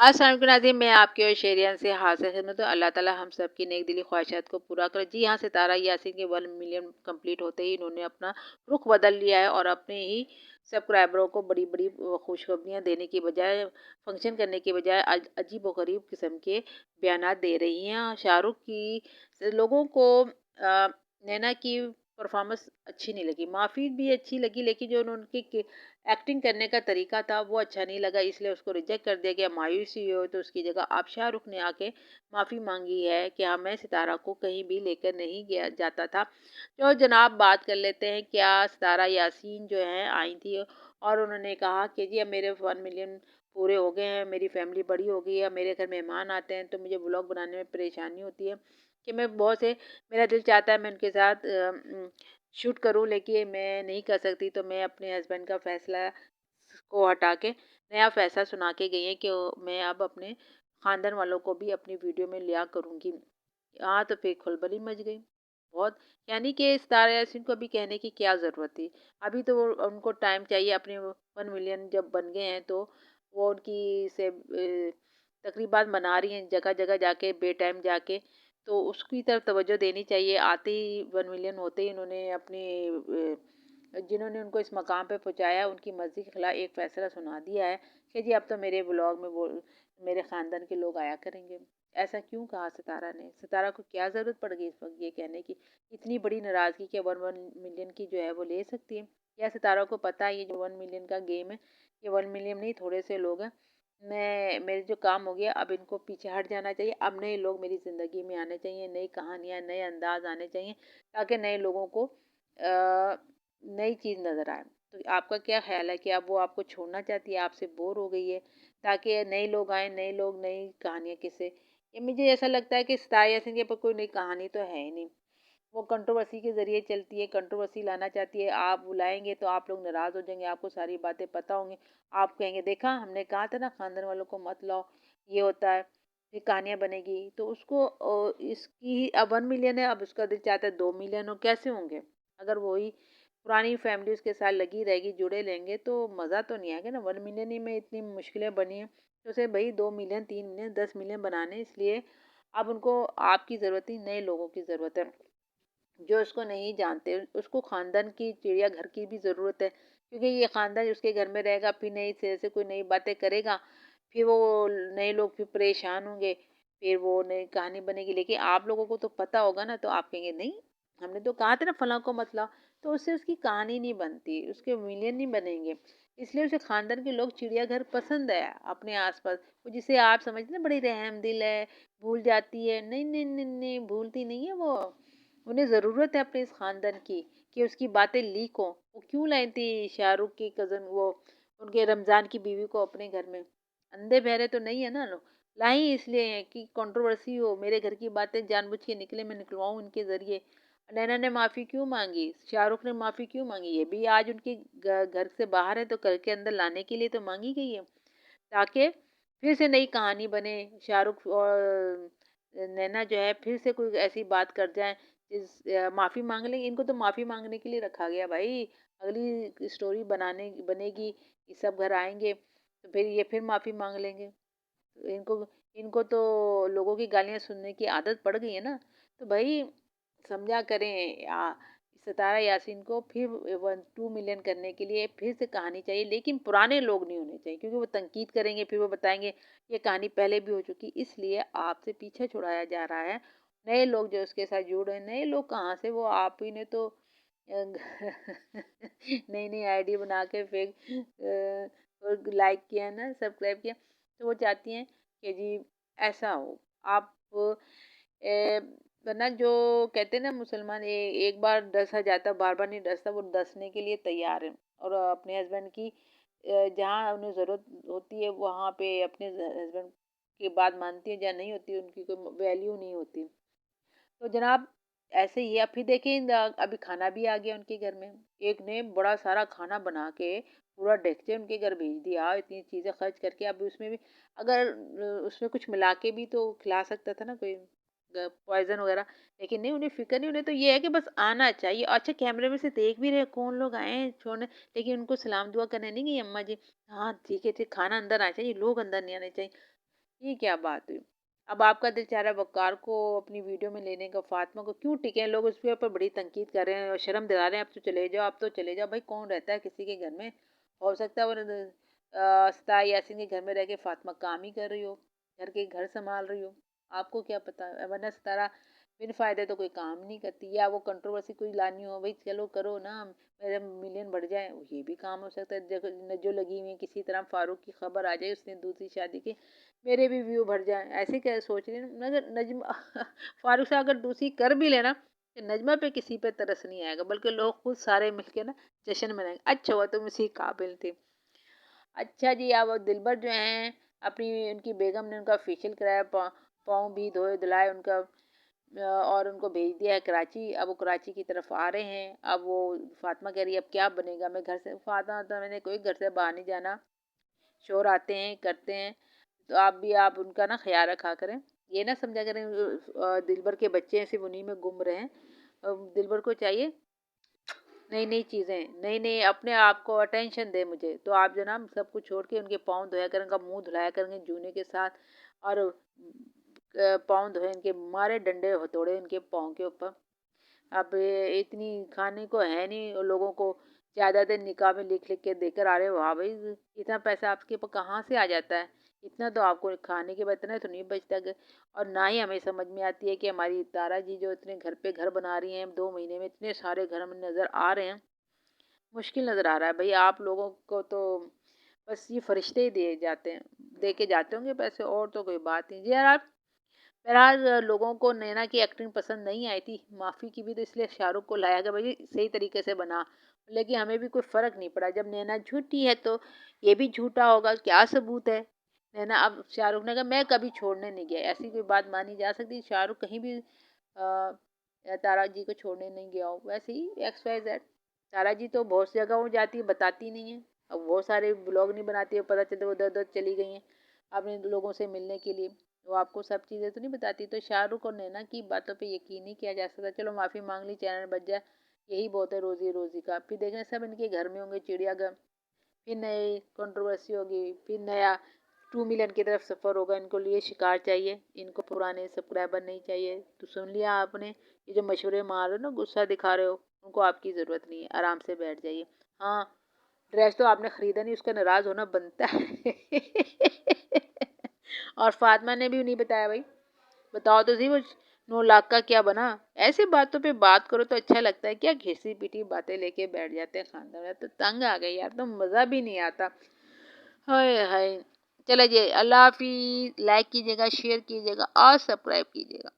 अस्सलाम वालेकुम नाज़रीन, मैं आपकी और शेरियान से हाज़िर खिदमत हूँ। अल्लाह ताला हम सब की नेक दिली ख्वाहिशात को पूरा करे। जी हाँ, सितारा यासीन के 1 मिलियन कंप्लीट होते ही इन्होंने अपना रुख बदल लिया है और अपने ही सब्सक्राइबरों को बड़ी-बड़ी खुशखबरियाँ देने की बजाय, फंक्शन करने की बजाय अजीब-ओ-गरीब किस्म के बयानात दे रही हैं। शाहरुख की लोगों को नैना की परफॉर्मेंस अच्छी नहीं लगी, माफ़ी भी अच्छी लगी, लेकिन जो उनकी एक्टिंग करने का तरीका था वो अच्छा नहीं लगा, इसलिए उसको रिजेक्ट कर दिया गया। मायूसी हो तो उसकी जगह अब शाहरुख ने आके माफ़ी मांगी है कि हाँ, मैं सितारा को कहीं भी लेकर नहीं गया जाता था। तो जनाब बात कर लेते हैं, क्या सितारा यासीन जो हैं आई थी और उन्होंने कहा कि जी अब मेरे 1 मिलियन पूरे हो गए हैं, मेरी फैमिली बड़ी हो गई है, मेरे घर मेहमान आते हैं तो मुझे ब्लॉग बनाने में परेशानी होती है कि मैं बहुत से, मेरा दिल चाहता है मैं उनके साथ शूट करूँ, लेकिन मैं नहीं कर सकती। तो मैं अपने हस्बैंड का फ़ैसला को हटा के नया फ़ैसला सुना के गई हैं कि मैं अब अपने ख़ानदान वालों को भी अपनी वीडियो में लिया करूँगी। हाँ, तो फिर खलबली मच गई। बहुत, यानी कि सितारा यासीन को अभी कहने की क्या ज़रूरत थी? अभी तो वो उनको टाइम चाहिए, अपने 1 मिलियन जब बन गए हैं तो वो उनकी तकरीबात मना रही हैं जगह-जगह जाके, बेटाइम जाके, तो उसकी तरफ तवज्जो देनी चाहिए। आते ही 1 मिलियन होते ही इन्होंने अपनी जिन्होंने उनको इस मकाम पे पहुँचाया उनकी मर्ज़ी के खिलाफ एक फ़ैसला सुना दिया है कि जी अब तो मेरे ब्लॉग में वो मेरे ख़ानदान के लोग आया करेंगे। ऐसा क्यों कहा सितारा ने? सितारा को क्या ज़रूरत पड़ गई इस वक़्त ये कहने की? इतनी बड़ी नाराज़गी कि 1 मिलियन की जो है वो ले सकती है। या सितारा को पता है ये जो 1 मिलियन का गेम है, ये 1 मिलियन नहीं, थोड़े से लोग हैं। मेरे जो काम हो गया, अब इनको पीछे हट जाना चाहिए। अब नए लोग मेरी ज़िंदगी में आने चाहिए, नई कहानियाँ, नए अंदाज़ आने चाहिए, ताकि नए लोगों को नई चीज़ नज़र आए। तो आपका क्या ख़्याल है कि अब वो आपको छोड़ना चाहती है, आपसे बोर हो गई है, ताकि नए लोग आएँ, नए लोग नई कहानियाँ किससे, ये मुझे ऐसा लगता है कि सितारा यासीन के ऊपर कोई नई कहानी तो है ही नहीं। वो कंट्रोवर्सी के ज़रिए चलती है, कंट्रोवर्सी लाना चाहती है। आप बुलाएँगे तो आप लोग नाराज़ हो जाएँगे, आपको सारी बातें पता होंगी। आप कहेंगे देखा हमने कहा था ना ख़ानदान वालों को मत लाओ, ये होता है, फिर कहानियाँ बनेगी। तो उसको इसकी अब 1 मिलियन है, अब उसका दिल चाहता है 2 मिलियन हो, कैसे होंगे? अगर वही पुरानी फैमिली उसके साथ लगी रहेगी, जुड़े रहेंगे तो मज़ा तो नहीं आएगा ना। 1 मिलियन ही में इतनी मुश्किलें बनी हैं, तो उसे भई 2 मिलियन, 3 मिलियन, 10 मिलियन बनाने, इसलिए अब उनको आपकी ज़रूरत नहीं, नए लोगों की ज़रूरत है। जो उसको नहीं जानते, उसको ख़ानदान की चिड़ियाघर की भी ज़रूरत है, क्योंकि ये ख़ानदान उसके घर में रहेगा, फिर नई सिरे से कोई नई बातें करेगा, फिर वो नए लोग फिर परेशान होंगे, फिर वो नई कहानी बनेगी। लेकिन आप लोगों को तो पता होगा ना, तो आप कहेंगे नहीं, हमने तो कहा था ना फलाँ को मत लाओ, तो उससे उसकी कहानी नहीं बनती, उसके मिलियन नहीं बनेंगे। इसलिए उसे ख़ानदान के लोग चिड़ियाघर पसंद है अपने आस-पास। वो जिसे आप समझते हैं ना बड़ी रहमदिल है, भूल जाती है, नहीं, नहीं, नहीं, नहीं, भूलती नहीं है वो। उन्हें ज़रूरत है अपने इस ख़ानदान की कि उसकी बातें लीक हों। वो क्यों लाई थी शाहरुख की कज़न, वो उनके रमज़ान की बीवी को अपने घर में? अंधे बहरे तो नहीं है ना लोग। लाई इसलिए हैं कि कंट्रोवर्सी हो, मेरे घर की बातें जानबूझ के निकले, मैं निकलवाऊँ इनके ज़रिए। नैना ने माफ़ी क्यों माँगी? शाहरुख ने माफ़ी क्यों माँगी? ये भी आज उनके घर से बाहर है तो घर के अंदर लाने के लिए तो माँगी गई है, ताकि फिर से नई कहानी बने। शाहरुख और नैना जो है फिर से कोई ऐसी बात कर जाएँ, माफ़ी माँग लेंगे। इनको तो माफ़ी माँगने के लिए रखा गया भाई। अगली स्टोरी बनाने बनेगी, ये सब घर आएँगे, तो फिर ये फिर माफ़ी माँग लेंगे। तो इनको इनको तो लोगों की गालियाँ सुनने की आदत पड़ गई है ना। तो भाई समझा करें, सितारा यासीन को फिर 2 मिलियन करने के लिए फिर से कहानी चाहिए, लेकिन पुराने लोग नहीं होने चाहिए, क्योंकि वो तनकीद करेंगे, फिर वो बताएँगे ये कहानी पहले भी हो चुकी। इसलिए आपसे पीछे छुड़ाया जा रहा है। नए लोग जो उसके साथ जुड़ रहे हैं, नए लोग कहाँ से, वो आप ही ने तो नई-नई आईडी बना के फिर और लाइक किया ना, सब्सक्राइब किया। तो वो चाहती हैं कि जी ऐसा हो। आप वरना जो कहते हैं ना मुसलमान, एक बार डसा जाता बार-बार नहीं डसता, वो डसने के लिए तैयार है। और अपने हस्बैंड की जहाँ उन्हें ज़रूरत होती है वहाँ पे अपने हस्बैंड की बात मानती है, जहाँ नहीं होती उनकी कोई वैल्यू नहीं होती। तो जनाब ऐसे ही है। अब फिर देखिए अभी खाना भी आ गया उनके घर में। एक ने बड़ा सारा खाना बना के पूरा डेकचे उनके घर भेज दिया, इतनी चीज़ें खर्च करके। अब उसमें भी अगर उसमें कुछ मिला के भी तो खिला सकता था ना कोई, पॉइज़न वगैरह। लेकिन नहीं, उन्हें फ़िक्र नहीं, उन्हें तो ये है कि बस आना चाहिए। अच्छा, कैमरे में से देख भी रहे कौन लोग आए हैं छोड़ने, लेकिन उनको सलाम दुआ करने नहीं गई अम्मा जी। हाँ, ठीक है, ठीक, खाना अंदर आना चाहिए, लोग अंदर नहीं आने चाहिए। ये क्या बात हुई? अब आपका दिल चाह रहा है वक़ार को अपनी वीडियो में लेने का, फ़ातिमा को क्यों टिके हैं? लोग उसके ऊपर बड़ी तनकीद कर रहे हैं और शर्म दिला रहे हैं, अब तो चले जाओ, अब तो चले जाओ। भाई कौन रहता है किसी के घर में? हो सकता है वो सितारा यासीन के घर में रह के फ़ातिमा काम ही कर रही हो, घर संभाल रही हो। आपको क्या पता? वरना सितारा बिन फ़ायदे तो कोई काम नहीं करती, या वो कंट्रोवर्सी कोई लानी हो, भई चलो करो ना, मेरे मिलियन बढ़ जाए, ये भी काम हो सकता है। देखो जो लगी हुई है, किसी तरह फ़ारूक की खबर आ जाए उसने दूसरी शादी की, मेरे भी व्यू बढ़ जाएँ, ऐसे क्या सोच रही हूँ। मगर नजमा फ़ारूक से अगर दूसरी कर भी लेना, तो नजमा पे किसी पे तरस नहीं आएगा, बल्कि लोग खुद सारे मिलके ना जश्न मनाएंगे। अच्छा हुआ तुम इसी काबिल थे। अच्छा जी, अब दिलबर जो हैं, अपनी उनकी बेगम ने उनका फेशियल कराया, पाँव भी धोए धुलाए उनका, और उनको भेज दिया है कराची। अब वो कराची की तरफ आ रहे हैं। अब वो फातिमा कह रही है अब क्या बनेगा, मैं घर से, फातिमा तो मैंने कोई घर से बाहर नहीं जाना, शोर आते हैं करते हैं, तो आप उनका ना ख्याल रखा करें। ये ना समझा करें दिलबर के बच्चे हैं सिर्फ उन्हीं में गुम रहे हैं। दिलबर को चाहिए नई नई चीज़ें, नई नई, अपने आप को अटेंशन दे मुझे। तो आप जनाब सब कुछ छोड़ के उनके पाँव धोया करें, उनका मुंह धुलाया करेंगे जूने के साथ, और पाँव धोए इनके, मारे डंडे हथौड़े इनके पाँव के ऊपर। अब ये इतनी खाने को है नहीं, और लोगों को ज़्यादा देर निकाह में लिख लिख के देकर आ रहे हो। वाह भाई, इतना पैसा आपके पास कहाँ से आ जाता है? इतना तो आपको खाने के बाद इतना तो नहीं बचता और ना ही हमें समझ में आती है कि हमारी तारा जी जो इतने घर पे घर बना रही हैं, 2 महीने में इतने सारे घर हमें नज़र आ रहे हैं। मुश्किल नज़र आ रहा है भाई। आप लोगों को तो बस ये फरिश्ते ही दिए जाते हैं, दे के जाते होंगे पैसे, और तो कोई बात नहीं जी। यार आप, बहरहाल लोगों को नैना की एक्टिंग पसंद नहीं आई थी, माफ़ी की भी, तो इसलिए शाहरुख को लाया गया भाई सही तरीके से बना। लेकिन हमें भी कोई फ़र्क नहीं पड़ा, जब नैना झूठी है तो ये भी झूठा होगा, क्या सबूत है? नैना, अब शाहरुख ने कहा मैं कभी छोड़ने नहीं गया, ऐसी कोई बात मानी जा सकती? शाहरुख कहीं भी तारा जी को छोड़ने नहीं गया हो। वैसे ही एक्स वाई जेड, तारा जी तो बहुत सी जगहों जाती है, बताती नहीं है। अब बहुत सारे ब्लॉग नहीं बनाती है, पता चलता है वो उधर उधर चली गई हैं अपने लोगों से मिलने के लिए। वो आपको सब चीज़ें तो नहीं बताती। तो शाहरुख और नैना की बातों पे यकीन नहीं किया जा सकता। चलो माफ़ी मांग ली, चैनल बच जाए, यही बहुत है रोज़ी रोज़ी का। फिर देखना सब इनके घर में होंगे चिड़ियाघर, फिर नई कंट्रोवर्सी होगी, फिर नया 2 मिलियन की तरफ सफ़र होगा। इनको लिए शिकार चाहिए, इनको पुराने सब्सक्राइबर नहीं चाहिए। तो सुन लिया आपने, ये जो मशवरे मार रहे हो ना, गुस्सा दिखा रहे हो, उनको आपकी ज़रूरत नहीं है, आराम से बैठ जाइए। हाँ, ड्रेस तो आपने ख़रीदा नहीं, उसका नाराज़ होना बनता है। और फातिमा ने भी नहीं बताया भाई, बताओ तो सही वो 9 लाख का क्या बना? ऐसी बातों पे बात करो तो अच्छा लगता है, क्या घिसी पिटी बातें लेके बैठ जाते हैं खानदान में। तो तंग आ गई यार, तो मज़ा भी नहीं आता। हाय हाय। चलो जी, अल्लाह हाफिज़। लाइक कीजिएगा, शेयर कीजिएगा और सब्सक्राइब कीजिएगा।